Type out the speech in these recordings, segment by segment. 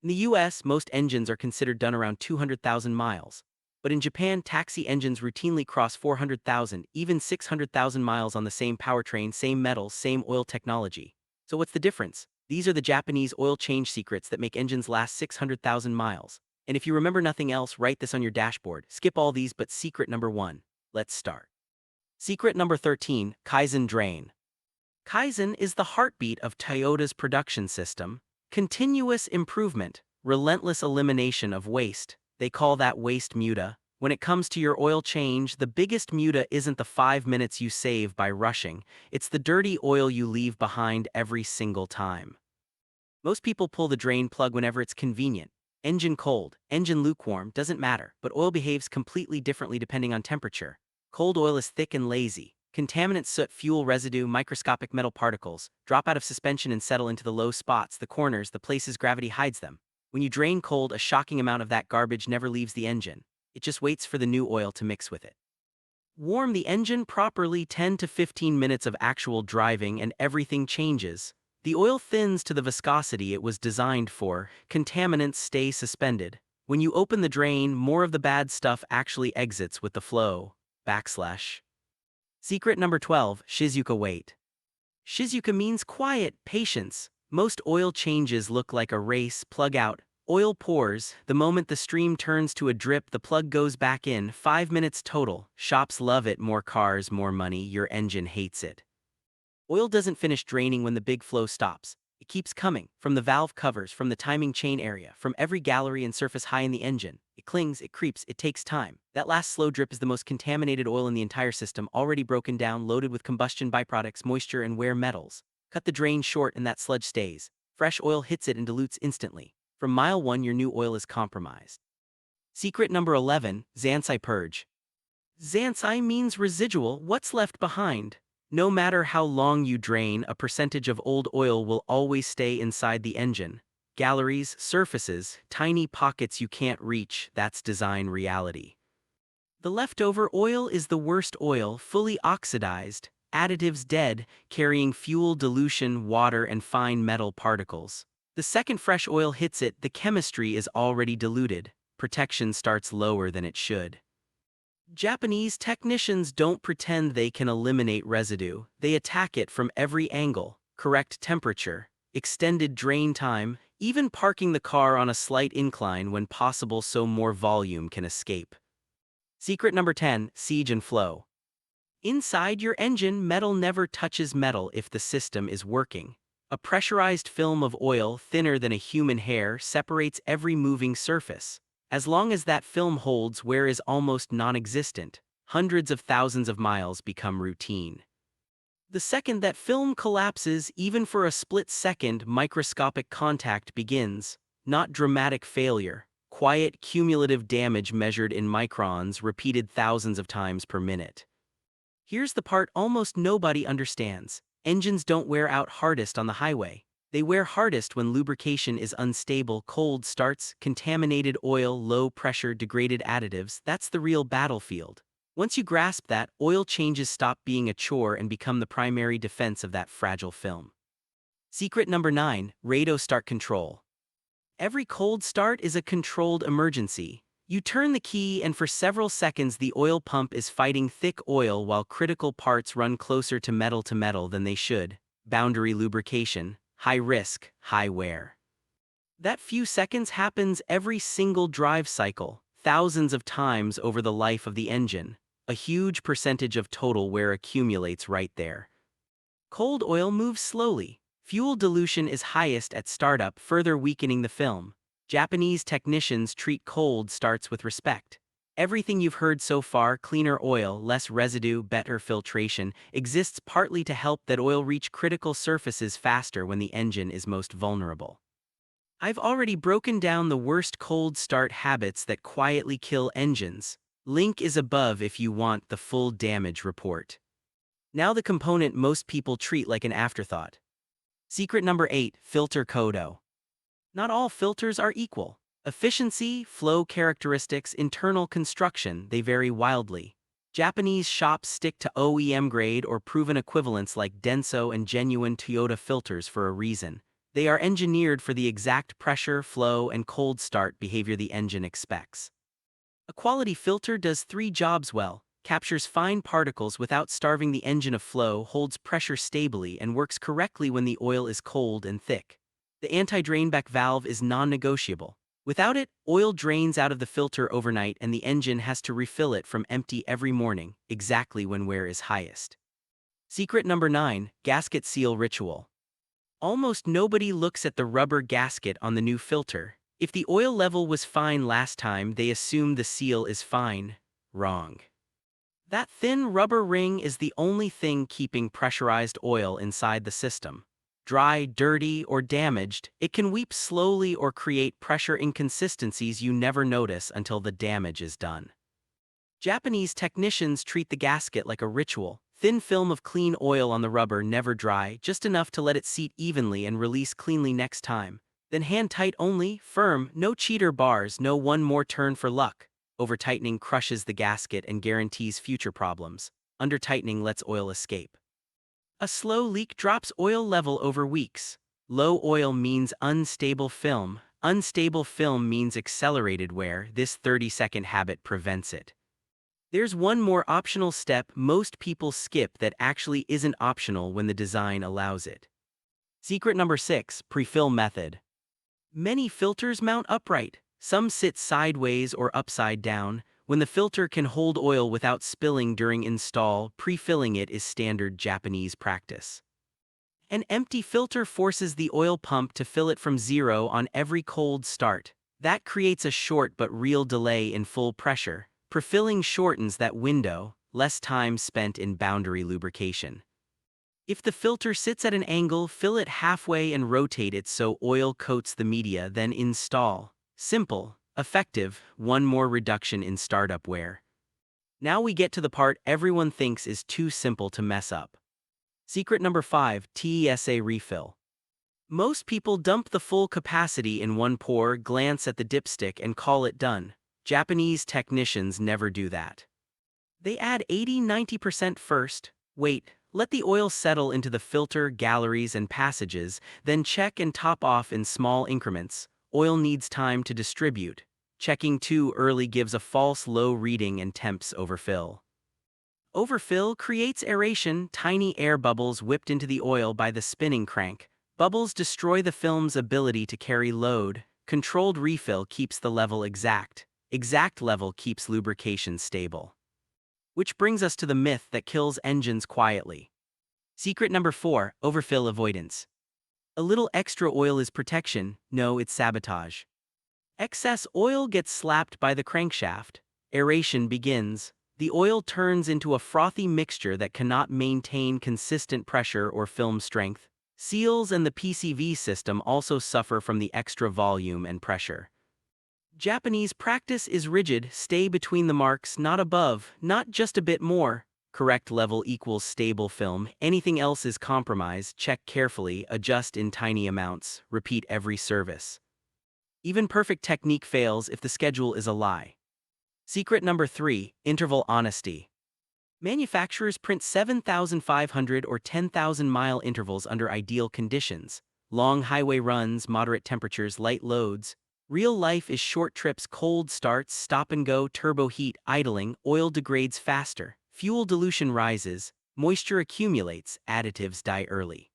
In the US, most engines are considered done around 200,000 miles. But in Japan, taxi engines routinely cross 400,000, even 600,000 miles on the same powertrain, same metals, same oil technology. So what's the difference? These are the Japanese oil change secrets that make engines last 600,000 miles. And if you remember nothing else, write this on your dashboard. Skip all these, but secret number 1. Let's start. Secret number 13, Kaizen drain. Kaizen is the heartbeat of Toyota's production system. Continuous improvement, relentless elimination of waste. They call that waste muta. When it comes to your oil change, the biggest muta isn't the 5 minutes you save by rushing, it's the dirty oil you leave behind every single time. Most people pull the drain plug whenever it's convenient. Engine cold, engine lukewarm, doesn't matter, but oil behaves completely differently depending on temperature. Cold oil is thick and lazy. Contaminants, soot, fuel residue, microscopic metal particles drop out of suspension and settle into the low spots, the corners, the places gravity hides them. When you drain cold, a shocking amount of that garbage never leaves the engine. It just waits for the new oil to mix with it. Warm the engine properly, 10 to 15 minutes of actual driving and everything changes. The oil thins to the viscosity it was designed for, contaminants stay suspended. When you open the drain, more of the bad stuff actually exits with the flow. Secret number 12, Shizuka wait. Shizuka means quiet, patience. Most oil changes look like a race, plug out. Oil pours, the moment the stream turns to a drip, the plug goes back in, 5 minutes total. Shops love it, more cars, more money, your engine hates it. Oil doesn't finish draining when the big flow stops. It keeps coming, from the valve covers, from the timing chain area, from every gallery and surface high in the engine. It clings, it creeps, it takes time. That last slow drip is the most contaminated oil in the entire system, already broken down, loaded with combustion byproducts, moisture and wear metals. Cut the drain short and that sludge stays. Fresh oil hits it and dilutes instantly. From mile 1 your new oil is compromised. Secret number 11, Zansai purge. Zansai means residual, what's left behind. No matter how long you drain, a percentage of old oil will always stay inside the engine. Galleries, surfaces, tiny pockets you can't reach, that's design reality. The leftover oil is the worst oil, fully oxidized, additives dead, carrying fuel, dilution, water, and fine metal particles. The second fresh oil hits it, the chemistry is already diluted. Protection starts lower than it should. Japanese technicians don't pretend they can eliminate residue. They attack it from every angle. Correct temperature, extended drain time, even parking the car on a slight incline when possible so more volume can escape. Secret number 10, siege and flow. Inside your engine, metal never touches metal if the system is working. A pressurized film of oil, thinner than a human hair, separates every moving surface. As long as that film holds, wear is almost non-existent. Hundreds of thousands of miles become routine. The second that film collapses, even for a split second, microscopic contact begins. Not dramatic failure. Quiet, cumulative damage measured in microns, repeated thousands of times per minute. Here's the part almost nobody understands. Engines don't wear out hardest on the highway. They wear hardest when lubrication is unstable, cold starts, contaminated oil, low pressure, degraded additives. That's the real battlefield. Once you grasp that, oil changes stop being a chore and become the primary defense of that fragile film. Secret number 9, Rado start control. Every cold start is a controlled emergency. You turn the key and for several seconds the oil pump is fighting thick oil while critical parts run closer to metal than they should. Boundary lubrication. High risk, high wear. That few seconds happens every single drive cycle, thousands of times over the life of the engine. A huge percentage of total wear accumulates right there. Cold oil moves slowly. Fuel dilution is highest at startup, further weakening the film. Japanese technicians treat cold starts with respect. Everything you've heard so far, cleaner oil, less residue, better filtration, exists partly to help that oil reach critical surfaces faster when the engine is most vulnerable. I've already broken down the worst cold start habits that quietly kill engines. Link is above if you want the full damage report. Now the component most people treat like an afterthought. Secret number 8, filter kodo. Not all filters are equal. Efficiency, flow characteristics, internal construction, they vary wildly. Japanese shops stick to OEM grade or proven equivalents like Denso and genuine Toyota filters for a reason. They are engineered for the exact pressure, flow, and cold start behavior the engine expects. A quality filter does three jobs well: captures fine particles without starving the engine of flow, holds pressure stably, and works correctly when the oil is cold and thick. The anti-drainback valve is non-negotiable. Without it, oil drains out of the filter overnight and the engine has to refill it from empty every morning, exactly when wear is highest. Secret number 9, gasket seal ritual. Almost nobody looks at the rubber gasket on the new filter. If the oil level was fine last time, they assume the seal is fine. Wrong. That thin rubber ring is the only thing keeping pressurized oil inside the system. Dry, dirty, or damaged, it can weep slowly or create pressure inconsistencies you never notice until the damage is done. Japanese technicians treat the gasket like a ritual. Thin film of clean oil on the rubber, never dry, just enough to let it seat evenly and release cleanly next time. Then hand tight only, firm, no cheater bars, no one more turn for luck. Over-tightening crushes the gasket and guarantees future problems. Under-tightening lets oil escape. A slow leak drops oil level over weeks. Low oil means unstable film. Unstable film means accelerated wear. This 30-second habit prevents it. There's one more optional step most people skip that actually isn't optional when the design allows it. Secret number 6, pre-fill method. Many filters mount upright. Some sit sideways or upside down. When the filter can hold oil without spilling during install, pre-filling it is standard Japanese practice. An empty filter forces the oil pump to fill it from zero on every cold start. That creates a short but real delay in full pressure. Pre-filling shortens that window, less time spent in boundary lubrication. If the filter sits at an angle, fill it halfway and rotate it so oil coats the media, then install. Simple, effective, one more reduction in startup wear. Now we get to the part everyone thinks is too simple to mess up. Secret number 5, TESA refill. Most people dump the full capacity in one pour, glance at the dipstick, and call it done. Japanese technicians never do that. They add 80–90% first, wait, let the oil settle into the filter, galleries, and passages, then check and top off in small increments. Oil needs time to distribute. Checking too early gives a false low reading and tempts overfill. Overfill creates aeration, tiny air bubbles whipped into the oil by the spinning crank. Bubbles destroy the film's ability to carry load. Controlled refill keeps the level exact. Exact level keeps lubrication stable. Which brings us to the myth that kills engines quietly. Secret number 4, overfill avoidance. A little extra oil is protection. No, it's sabotage. Excess oil gets slapped by the crankshaft. Aeration begins. The oil turns into a frothy mixture that cannot maintain consistent pressure or film strength. Seals and the PCV system also suffer from the extra volume and pressure. Japanese practice is rigid: stay between the marks, not above, not just a bit more. Correct level equals stable film. Anything else is compromise. Check carefully, adjust in tiny amounts, repeat every service. Even perfect technique fails if the schedule is a lie. Secret number 3, interval honesty. Manufacturers print 7,500 or 10,000-mile intervals under ideal conditions. Long highway runs, moderate temperatures, light loads. Real life is short trips, cold starts, stop and go, turbo heat, idling. Oil degrades faster, fuel dilution rises, moisture accumulates, additives die early.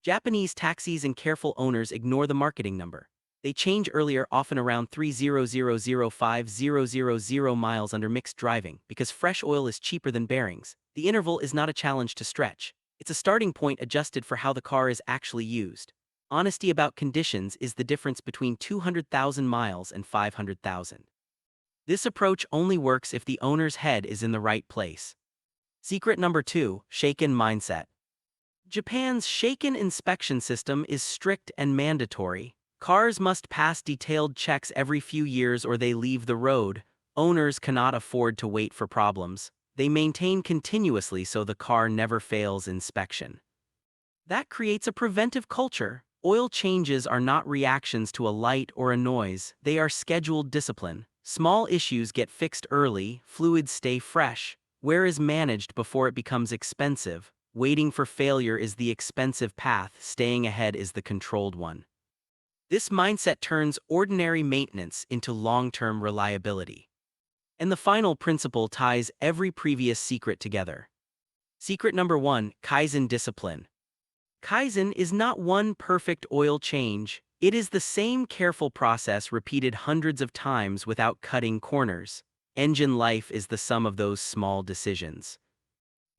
Japanese taxis and careful owners ignore the marketing number. They change earlier, often around 3,000–5,000 miles under mixed driving, because fresh oil is cheaper than bearings. The interval is not a challenge to stretch. It's a starting point adjusted for how the car is actually used. Honesty about conditions is the difference between 200,000 miles and 500,000. This approach only works if the owner's head is in the right place. Secret number 2, shaken mindset. Japan's shaken inspection system is strict and mandatory. Cars must pass detailed checks every few years or they leave the road. Owners cannot afford to wait for problems. They maintain continuously so the car never fails inspection. That creates a preventive culture. Oil changes are not reactions to a light or a noise, they are scheduled discipline. Small issues get fixed early, fluids stay fresh, wear is managed before it becomes expensive. Waiting for failure is the expensive path, staying ahead is the controlled one. This mindset turns ordinary maintenance into long-term reliability. And the final principle ties every previous secret together. Secret number 1, Kaizen discipline. Kaizen is not one perfect oil change, it is the same careful process repeated hundreds of times without cutting corners. Engine life is the sum of those small decisions.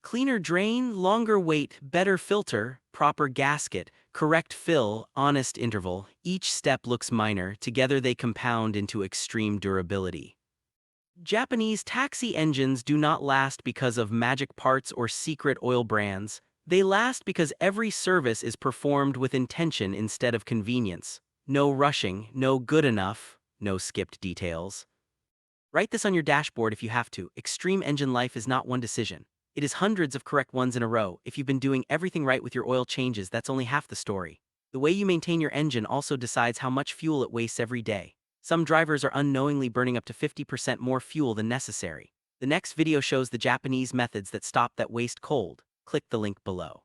Cleaner drain, longer wait, better filter, proper gasket, correct fill, honest interval, each step looks minor, together they compound into extreme durability. Japanese taxi engines do not last because of magic parts or secret oil brands. They last because every service is performed with intention instead of convenience. No rushing, no good enough, no skipped details. Write this on your dashboard if you have to. Extreme engine life is not one decision. It is hundreds of correct ones in a row. If you've been doing everything right with your oil changes, that's only half the story. The way you maintain your engine also decides how much fuel it wastes every day. Some drivers are unknowingly burning up to 50% more fuel than necessary. The next video shows the Japanese methods that stop that waste cold. Click the link below.